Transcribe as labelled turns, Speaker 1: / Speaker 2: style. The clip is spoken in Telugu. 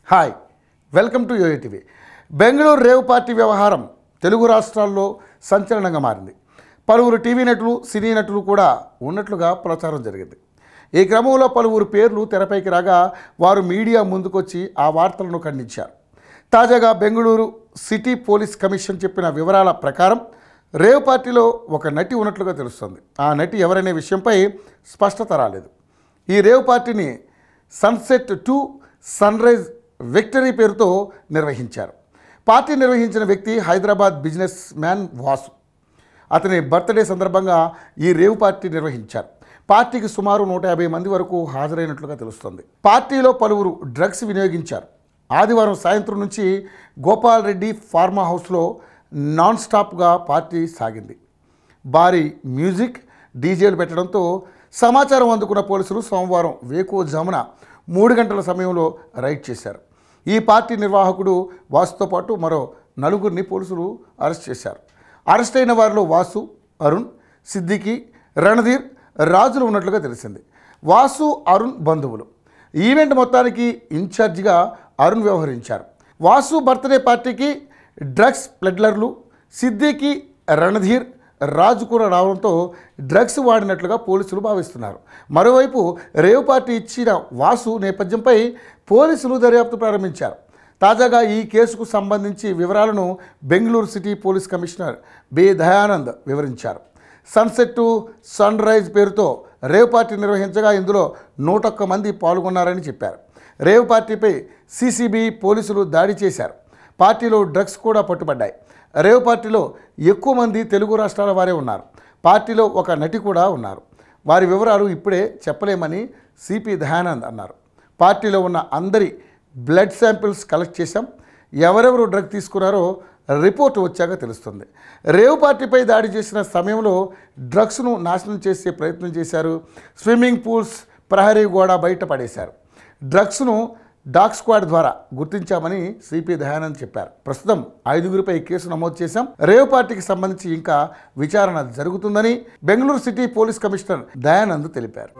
Speaker 1: హాయ్ వెల్కమ్ టు యోఏటీవీ. బెంగళూరు రేవ్ పార్టీ వ్యవహారం తెలుగు రాష్ట్రాల్లో సంచలనంగా మారింది. పలువురు టీవీ నటులు, సినీ నటులు కూడా ఉన్నట్లుగా ప్రచారం జరిగింది. ఈ క్రమంలో పలువురు పేర్లు తెరపైకి రాగా వారు మీడియా ముందుకొచ్చి ఆ వార్తలను ఖండించారు. తాజాగా బెంగళూరు సిటీ పోలీస్ కమిషన్ చెప్పిన వివరాల ప్రకారం రేవ్ పార్టీలో ఒక నటి ఉన్నట్లుగా తెలుస్తోంది. ఆ నటి ఎవరనే విషయంపై స్పష్టత రాలేదు. ఈ రేవ్ పార్టీని సన్సెట్ టు సన్రైజ్ విక్టరీ పేరుతో నిర్వహించారు. పార్టీ నిర్వహించిన వ్యక్తి హైదరాబాద్ బిజినెస్ మ్యాన్ వాసు. అతని బర్త్డే సందర్భంగా ఈ రేవ్ పార్టీ నిర్వహించారు. పార్టీకి సుమారు 150 మంది వరకు హాజరైనట్లుగా తెలుస్తోంది. పార్టీలో పలువురు డ్రగ్స్ వినియోగించారు. ఆదివారం సాయంత్రం నుంచి గోపాల్ రెడ్డి ఫార్మా హౌస్లో నాన్ స్టాప్గా పార్టీ సాగింది. భారీ మ్యూజిక్, డీజేలు పెట్టడంతో సమాచారం అందుకున్న పోలీసులు సోమవారం వేకువజామున 3 గంటల సమయంలో రైడ్ చేశారు. ఈ పార్టీ నిర్వాహకుడు వాసుతో పాటు మరో 4గురిని పోలీసులు అరెస్ట్ చేశారు. అరెస్ట్ అయిన వారిలో వాసు, అరుణ్, సిద్దికి, రణధీర్, రాజులు ఉన్నట్లుగా తెలిసింది. వాసు, అరుణ్ బంధువులు. ఈవెంట్ మొత్తానికి ఇన్ఛార్జిగా అరుణ్ వ్యవహరించారు. వాసు బర్త్డే పార్టీకి డ్రగ్స్ పెడ్లర్లు సిద్దికి, రణధీర్, రాజు కూడా రావడంతో డ్రగ్స్ వాడినట్లుగా పోలీసులు భావిస్తున్నారు. మరోవైపు రేవ్ పార్టీ ఇచ్చిన వాసు నేపథ్యంపై పోలీసులు దర్యాప్తు ప్రారంభించారు. తాజాగా ఈ కేసుకు సంబంధించి వివరాలను Bengaluru city police commissioner B Dayanand వివరించారు. సన్సెట్ టు సన్ రైజ్ పేరుతో రేవ్ పార్టీ నిర్వహించగా ఇందులో 101 మంది పాల్గొన్నారని చెప్పారు. రేవ్ పార్టీపై సిసిబి పోలీసులు దాడి చేశారు. పార్టీలో డ్రగ్స్ కూడా పట్టుబడ్డాయి. రేవ్ పార్టీలో ఎక్కువ మంది తెలుగు రాష్ట్రాల వారే ఉన్నారు. పార్టీలో ఒక నటి కూడా ఉన్నారు. వారి వివరాలు ఇప్పుడే చెప్పలేమని సిపి దయానంద్ అన్నారు. పార్టీలో ఉన్న అందరి బ్లడ్ శాంపిల్స్ కలెక్ట్ చేశాం. ఎవరెవరు డ్రగ్ తీసుకున్నారో రిపోర్ట్ వచ్చాక తెలుస్తుంది. రేవ్ పార్టీపై దాడి చేసిన సమయంలో డ్రగ్స్ను నాశనం చేసే ప్రయత్నం చేశారు. స్విమ్మింగ్ పూల్స్, ప్రహరీ గోడ బయట పడేశారు. డ్రగ్స్ను డాగ్ స్క్వాడ్ ద్వారా గుర్తించామని సిపి దయానంద్ చెప్పారు. ప్రస్తుతం 5గురిపై కేసు నమోదు చేశాం. రేవ్ పార్టీకి సంబంధించి ఇంకా విచారణ జరుగుతుందని Bengaluru city police commissioner Dayanand తెలిపారు.